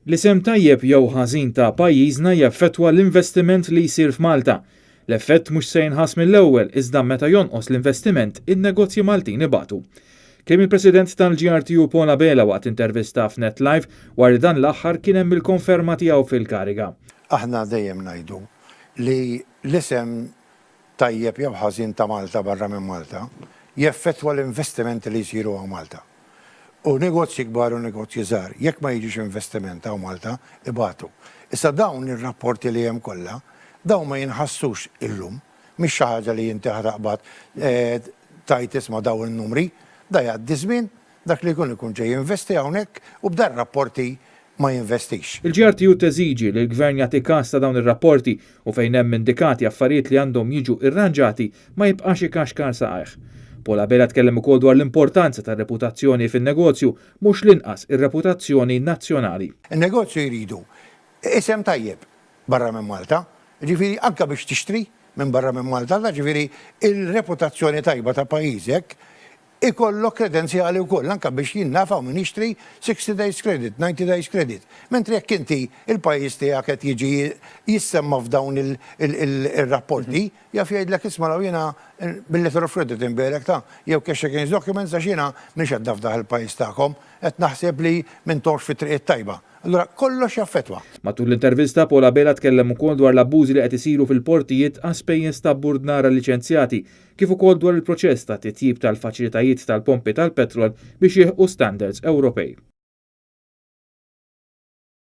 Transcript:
L-isem tajjeb jew ħażin ta' pajjiżna jaffettwa l-investiment li jsir f'Malta. L-effett mhux se jinħass mill-ewwel iżda meta jonqos l-investiment in-negozji Maltin ibatu. Kemm il-President tal-GRTU Paula Bela waqt intervista f'NetLive wara dan l-aħħar kien hemm il-konferma tiegħu fil-kariga. Aħna dejjem ngħidu li l-isem tajjeb jew ħażin ta' Malta barra minn Malta jaffettwa l-investimenti li jsiru għal Malta. U negozji kbar u negozji żgħar, jekk ma jiġix investiment għaw Malta, ibatu. Issa dawn ir-rapporti li hemm kollha, dawn ma jinħassux illum, mhix xi ħaġa li inti ħaraqbad tajt isma' dawn in-numri, da jgħaddi żmien dak li jkun ġej jinvesti hawnhekk u b'dan rapporti ma jinvestix. Il-GRTU teżiġi li l-Gvern jagħti każ ta' dawn ir-rapporti u fejn hemm indikati affarijiet li għandhom jiġu irranġati ma jibqax ikaxkar saqajh. Paula Bela tkellem ukoll dwar l-importanza tar-reputazzjoni fin-negozju mhux l-inqas ir-reputazzjoni nazzjonali. In-negozju jridu isem tajjeb barra minn Malta, ġifieri anke biex tixtri minn barra minn Malta, ġifieri il-reputazzjoni tajba ta' pajjiżek ikollok kredenzjali wkoll anke biex jinnafaw min jixtri 60 days credit, 90 days credit. Mentri jekk inti il-pajjiż tiegħek qed jiġi jissemma f'dawn il-rapporti, jaf jgħidlek isma' law jiena bil-letter of credit imbelek ta' jew cash against documents għax jiena mhix qed nafdaħ il-pajjiż tagħkom, qed naħseb li m'intomx fit-triq tajba. Allura kollox jaffettwa. Matul l-intervista Paula Bela tkellem ukoll dwar l-abbużi li qed isiru fil-portijiet għal spejjeż ta' burdnara liċenzjati, kif ukoll dwar il-proċess ta' titjib tal-faċilitajiet tal-pompi tal-petrol biex jieħu standards Ewropej.